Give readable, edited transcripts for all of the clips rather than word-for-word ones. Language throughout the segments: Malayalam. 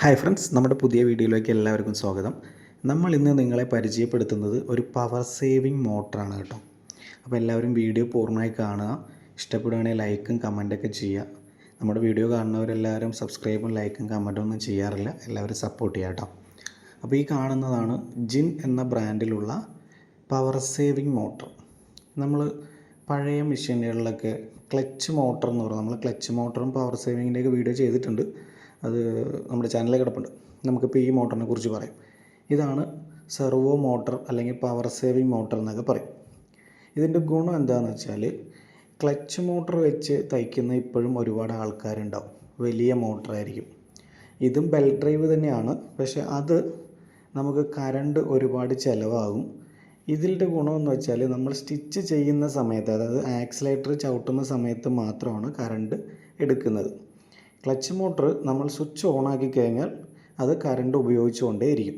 ഹായ് ഫ്രണ്ട്സ്, നമ്മുടെ പുതിയ വീഡിയോയിലേക്ക് എല്ലാവർക്കും സ്വാഗതം. നമ്മൾ ഇന്ന് നിങ്ങളെ പരിചയപ്പെടുത്തുന്നത് ഒരു പവർ സേവിങ് മോട്ടറാണ് കേട്ടോ. അപ്പോൾ എല്ലാവരും വീഡിയോ പൂർണ്ണമായി കാണുക. ഇഷ്ടപ്പെടുകയാണെങ്കിൽ ലൈക്കും കമൻറ്റൊക്കെ ചെയ്യുക. നമ്മുടെ വീഡിയോ കാണുന്നവരെല്ലാവരും സബ്സ്ക്രൈബും ലൈക്കും കമൻറ്റും ഒന്നും ചെയ്യാറില്ല. എല്ലാവരും സപ്പോർട്ട് ചെയ്യുക കേട്ടോ. അപ്പോൾ ഈ കാണുന്നതാണ് ജിൻ എന്ന ബ്രാൻഡിലുള്ള പവർ സേവിങ് മോട്ടർ. നമ്മൾ പഴയ മെഷീനുകളിലൊക്കെ ക്ലച്ച് മോട്ടർ എന്ന് പറയുന്നത്, നമ്മൾ ക്ലച്ച് മോട്ടറും പവർ സേവിങ്ങിൻ്റെയൊക്കെ വീഡിയോ ചെയ്തിട്ടുണ്ട്. അത് നമ്മുടെ ചാനലിൽ കിടപ്പുണ്ട്. നമുക്കിപ്പോൾ ഈ മോട്ടറിനെ കുറിച്ച് പറയാം. ഇതാണ് സെർവോ മോട്ടർ അല്ലെങ്കിൽ പവർ സേവിങ് മോട്ടർ എന്നൊക്കെ പറയും. ഇതിൻ്റെ ഗുണം എന്താണെന്ന് വെച്ചാൽ, ക്ലച്ച് മോട്ടർ വെച്ച് തയ്ക്കുന്ന ഇപ്പോഴും ഒരുപാട് ആൾക്കാരുണ്ടാവും. വലിയ മോട്ടറായിരിക്കും. ഇതും ബെൽറ്റ് ഡ്രൈവ് തന്നെയാണ്, പക്ഷേ അത് നമുക്ക് കറണ്ട് ഒരുപാട് ചിലവാകും. ഇതിൻ്റെ ഗുണമെന്ന് വെച്ചാൽ, നമ്മൾ സ്റ്റിച്ച് ചെയ്യുന്ന സമയത്ത്, അതായത് ആക്സിലേറ്റർ ചവിട്ടുന്ന സമയത്ത് മാത്രമാണ് കറണ്ട് എടുക്കുന്നത്. ക്ലച്ച് മോട്ടർ നമ്മൾ സ്വിച്ച് ഓണാക്കി കഴിഞ്ഞാൽ അത് കറണ്ട് ഉപയോഗിച്ചുകൊണ്ടേയിരിക്കും.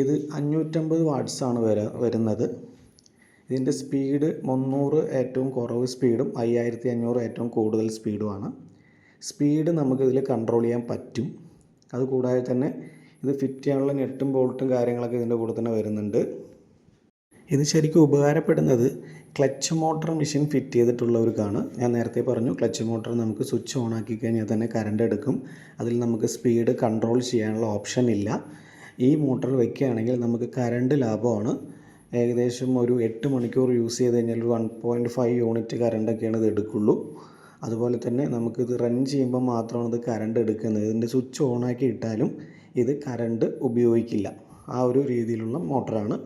ഇത് 550 വാട്ട്സാണ് വരുന്നത്. ഇതിൻ്റെ സ്പീഡ് 300 ഏറ്റവും കുറവ് സ്പീഡും 5500 ഏറ്റവും കൂടുതൽ സ്പീഡുമാണ്. സ്പീഡ് നമുക്കിതിൽ കൺട്രോൾ ചെയ്യാൻ പറ്റും. അതുകൂടാതെ തന്നെ ഇത് ഫിറ്റ് ചെയ്യാനുള്ള നെട്ടും ബോൾട്ടും കാര്യങ്ങളൊക്കെ ഇതിൻ്റെ കൂടെ തന്നെ വരുന്നുണ്ട്. ഇത് ശരിക്കും ഉപകാരപ്പെടുന്നത് ക്ലച്ച് മോട്ടർ മെഷീൻ ഫിറ്റ് ചെയ്തിട്ടുള്ളവർക്കാണ്. ഞാൻ നേരത്തെ പറഞ്ഞു, ക്ലച്ച് മോട്ടർ നമുക്ക് സ്വിച്ച് ഓൺ ആക്കി കഴിഞ്ഞാൽ തന്നെ കറണ്ട് എടുക്കും. അതിൽ നമുക്ക് സ്പീഡ് കൺട്രോൾ ചെയ്യാനുള്ള ഓപ്ഷൻ ഇല്ല. ഈ മോട്ടർ വയ്ക്കുകയാണെങ്കിൽ നമുക്ക് കറണ്ട് ലാഭമാണ്. ഏകദേശം ഒരു 8 മണിക്കൂർ യൂസ് ചെയ്ത് കഴിഞ്ഞാൽ ഒരു 1.5 യൂണിറ്റ് കറണ്ടൊക്കെയാണ് ഇത് എടുക്കുള്ളൂ. അതുപോലെ തന്നെ നമുക്കിത് റൺ ചെയ്യുമ്പോൾ മാത്രമാണ് ഇത് കറണ്ട് എടുക്കുന്നത്. ഇതിൻ്റെ സ്വിച്ച് ഓണാക്കി ഇട്ടാലും ഇത് കറണ്ട് ഉപയോഗിക്കില്ല. ആ ഒരു രീതിയിലുള്ള മോട്ടറാണ്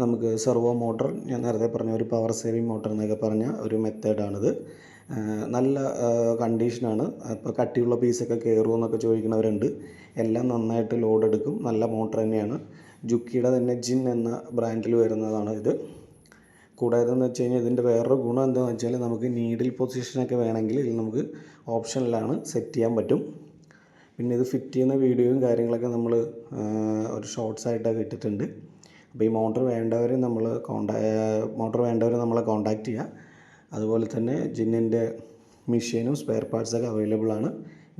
നമുക്ക് സെർവോ മോട്ടർ. ഞാൻ നേരത്തെ പറഞ്ഞ ഒരു പവർ സേവിങ് മോട്ടർ എന്നൊക്കെ പറഞ്ഞ ഒരു മെത്തേഡാണിത്. നല്ല കണ്ടീഷനാണ്. ഇപ്പോൾ കട്ടിയുള്ള പീസൊക്കെ കയറുമോ ചോദിക്കുന്നവരുണ്ട്. എല്ലാം നന്നായിട്ട് ലോഡ് എടുക്കും. നല്ല മോട്ടർ തന്നെയാണ്. ജുക്കിയുടെ തന്നെ ജിൻ എന്ന ബ്രാൻഡിൽ വരുന്നതാണ് ഇത്. കൂടാതെ എന്ന് വെച്ച് കഴിഞ്ഞാൽ ഇതിൻ്റെ വേറൊരു ഗുണം എന്താണെന്ന് വെച്ചാൽ, നമുക്ക് നീഡിൽ പൊസിഷനൊക്കെ വേണമെങ്കിൽ ഇതിൽ നമുക്ക് ഓപ്ഷനിലാണ് സെറ്റ് ചെയ്യാൻ പറ്റും. പിന്നെ ഇത് ഫിറ്റ് ചെയ്യുന്ന വീഡിയോയും കാര്യങ്ങളൊക്കെ നമ്മൾ ഒരു ഷോർട്സ് ആയിട്ടൊക്കെ ഇട്ടിട്ടുണ്ട്. അപ്പോൾ ഈ മോട്ടർ വേണ്ടവർ നമ്മളെ കോൺടാക്റ്റ് ചെയ്യുക. അതുപോലെ തന്നെ ജിന്നിൻ്റെ മെഷീനും സ്പെയർ പാർട്സൊക്കെ അവൈലബിൾ ആണ്.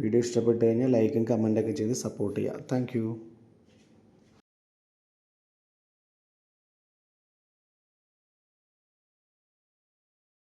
വീഡിയോ ഇഷ്ടപ്പെട്ട് കഴിഞ്ഞാൽ ലൈക്കും കമൻറ്റൊക്കെ ചെയ്ത് സപ്പോർട്ട് ചെയ്യുക. താങ്ക്